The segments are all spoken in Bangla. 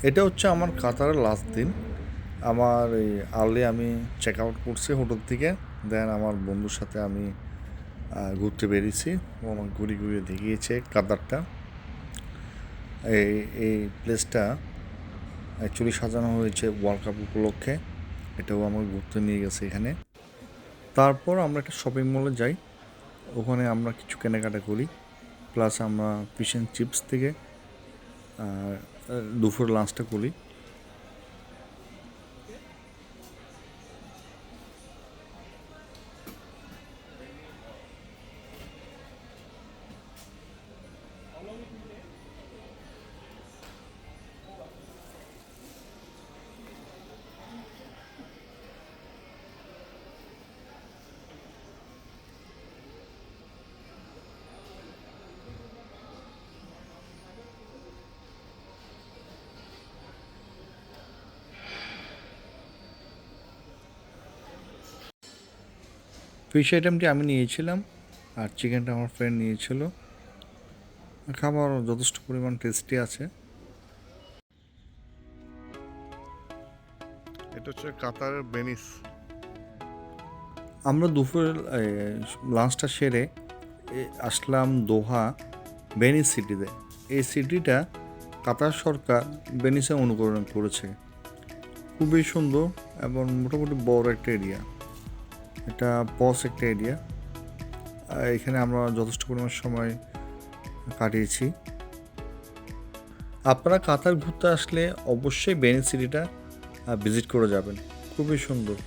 এটা হচ্ছে আমার কাতারের লাস্ট দিন। আমার এই আর্লি আমি চেক আউট করছি হোটেল থেকে। দেন আমার বন্ধুর সাথে আমি ঘুরতে বেরিয়েছি। ও আমাকে ঘুরিয়ে ঘুরিয়ে দেখিয়েছে কাতারটা। এই এই প্লেসটা অ্যাকচুয়ালি সাজানো হয়েছে ওয়ার্ল্ড কাপ উপলক্ষে। এটাও আমাকে ঘুরতে নিয়ে গেছে এখানে। তারপর আমরা একটা শপিং মলে যাই। ওখানে আমরা কিছু কেনাকাটা করি। প্লাস আমরা ফিশ অ্যান্ড চিপস থেকে দুপুর লাঞ্চটা করি। ফিশ আইটেমটি আমি নিয়েছিলাম আর চিকেনটা আমার ফ্রেন্ড নিয়েছিল। খাবার যথেষ্ট পরিমাণ টেস্টি আছে। এটা হচ্ছে কাতারের ভেনিস। আমরা দুপুরের লাঞ্চটা সেরে আসলাম দোহা ভেনিস সিটিতে। এই সিটিটা কাতার সরকার ভেনিসে অনুকরণ করেছে। খুবই সুন্দর এবং মোটামুটি বড় একটা এরিয়া। এটা পস একটা এরিয়া। এখানে আমরা যথেষ্ট পরিমাণ সময় কাটিয়েছি। আপনারা কাতার ঘুরতে আসলে অবশ্যই ভেনিস সিটিটা ভিজিট করে যাবেন। খুবই সুন্দর।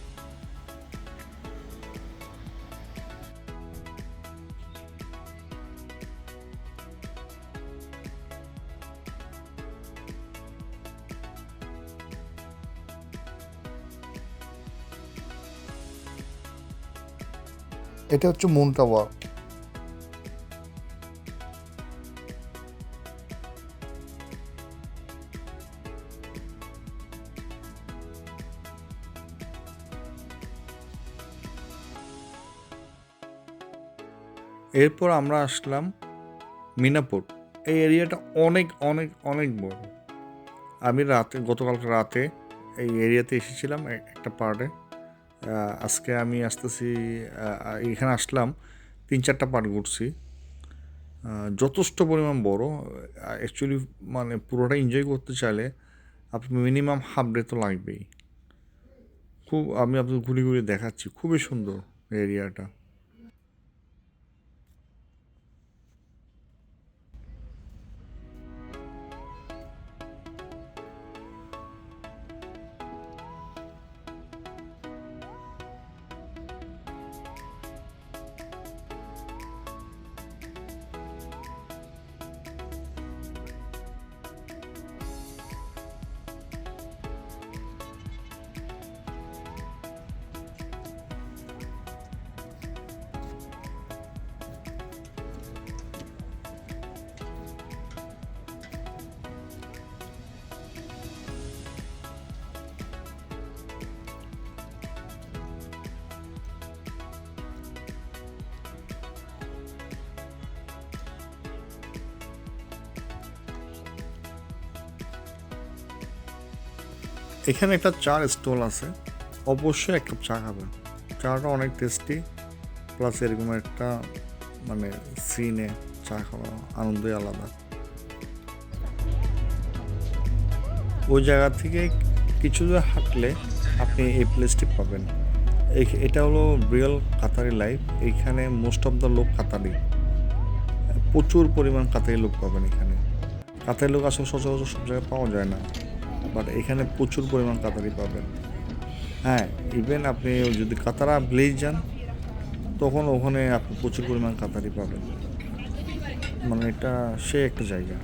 এটা হচ্ছে মুন টাওয়ার। এরপর আমরা আসলাম মিনাপুর। এই এরিয়াটা অনেক অনেক অনেক বড়। আমি গতকালকে রাতে এই এরিয়াতে এসেছিলাম একটা পার্টে। আজকে আমি আসতেছি, এখানে আসলাম 3-4টা পার্ট ঘুরছি। যথেষ্ট পরিমাণ বড়। অ্যাকচুয়ালি মানে পুরোটা এনজয় করতে চাইলে আপনি মিনিমাম হাফ ডে তো লাগবেই। আমি আপনাকে ঘুরে ঘুরে দেখাচ্ছি, খুবই সুন্দর এরিয়াটা। এখানে একটা চার স্টল আছে, অবশ্যই এক কাপ চা খাবেন। চাটা অনেক টেস্টি। প্লাস এরকম একটা মানে সিনে চা খাওয়া আনন্দই আলাদা। ওই জায়গা থেকে কিছু দূর হাঁটলে আপনি এই প্লেসটি পাবেন। এটা হলো রিয়েল কাতারি লাইফ। এইখানে মোস্ট অফ দ্য লোক কাতারি। প্রচুর পরিমাণ কাতারি লোক পাবেন এখানে। কাতারি লোক আসলে সচরাচর সব জায়গায় পাওয়া যায় না, বাট এখানে প্রচুর পরিমাণ কাতারি পাবেন। হ্যাঁ, ইভেন আপনি যদি কাতারা ভিলেজ যান তখন ওখানে আপনি প্রচুর পরিমাণ কাতারি পাবেন। মানে এটা সে একটা জায়গা।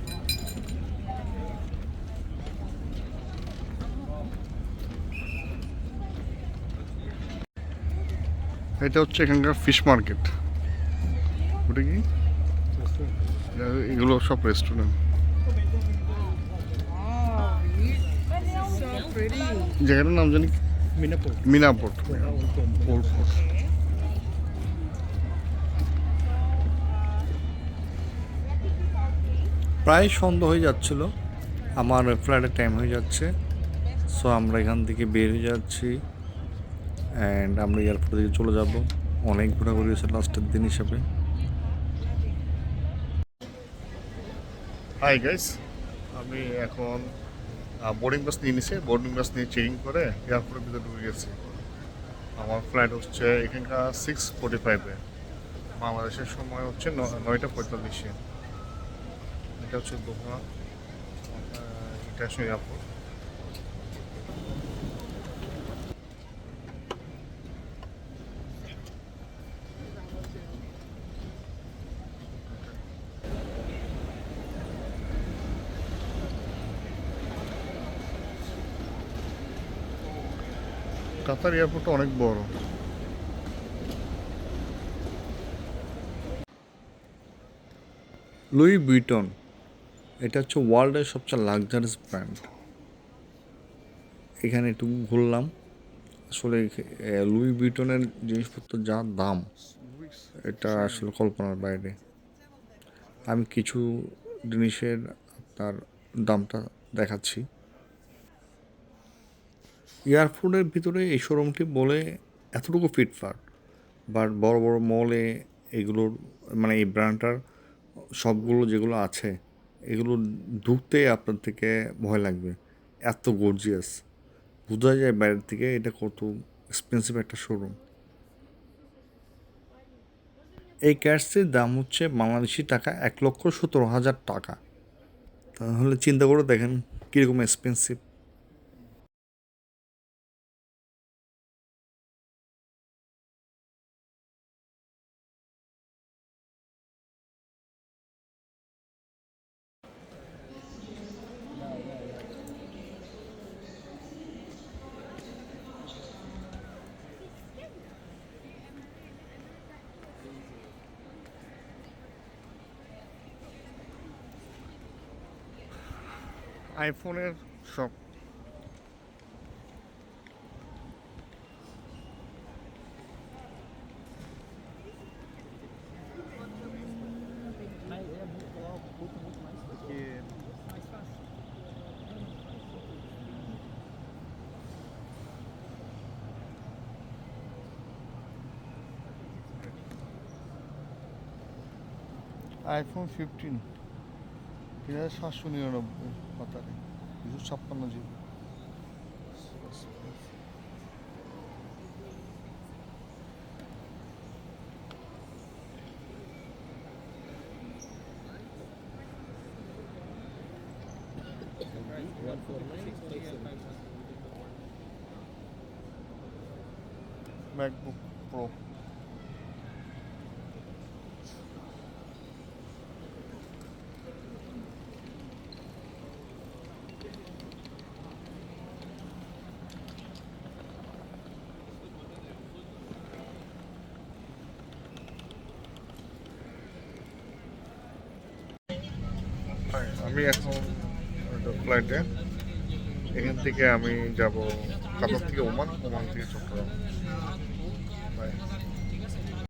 এটা হচ্ছে এখানকার ফিশ মার্কেট। ওটা কি? এগুলো সব রেস্টুরেন্ট। জায়গাটার নাম জানি মিনাপোর্ট। মিনাপোর্ট ওল্ড পোর্ট। প্রায় সন্ধ্যা হয়ে যাচ্ছিল, আমার ফ্লাইটের টাইম হয়ে যাচ্ছে, সো আমরা এখান থেকে বের হয়ে যাচ্ছি অ্যান্ড আমরা এয়ারপোর্ট থেকে চলে যাব। অনেক ঘোরাঘুরি হয়েছে লাস্টের দিন হিসাবে। হাই গাইস, আমি এখন বোর্ডিং বাস নিয়ে নিছি। বোর্ডিং বাস নিয়ে চেকিং করে এয়ারপোর্টের ভিতরে ঢুকে গেছি। আমার ফ্লাইট হচ্ছে এখানকার 6:45-এ, বাংলাদেশের সময় হচ্ছে 9:45-এ। এটা হচ্ছে দোহা ইন্টারন্যাশনাল এয়ারপোর্ট। কাতার এয়ারপোর্টটা অনেক বড়। লুই ভিটন, এটা হচ্ছে ওয়ার্ল্ডের সবচেয়ে লাক্সারিয়াস ব্র্যান্ড। এখানে একটু ঘুরলাম। আসলে লুই ভিটনের জিনিসপত্র যা দাম, এটা আসলে কল্পনার বাইরে। আমি কিছু জিনিসের আপনার দামটা দেখাচ্ছি। এয়ারপোর্টের ভিতরে এই শোরুমটি বলে এতটুকু ফিটফাট, বাট বড় বড় মলে এগুলোর মানে এই ব্র্যান্ডটার সবগুলো যেগুলো আছে এগুলো ঢুকতে আপনার থেকে ভয় লাগবে, এত গর্জিয়াস। বোঝা যায় বাইরের থেকে এটা কত এক্সপেন্সিভ একটা শোরুম। এই ক্যাটসের দাম হচ্ছে বাংলাদেশি টাকা 1,17,000 টাকা। তাহলে চিন্তা করে দেখেন কীরকম এক্সপেন্সিভ। আইফোনের সব আইফোন 15 3,799 কাতারে, 256 জিবি। ম্যাকবুক প্রো, আমি এখন ফ্লাইটে, এখান থেকে আমি যাব কাতার থেকে ওমান, ওমান থেকে চট্টগ্রাম। বাই।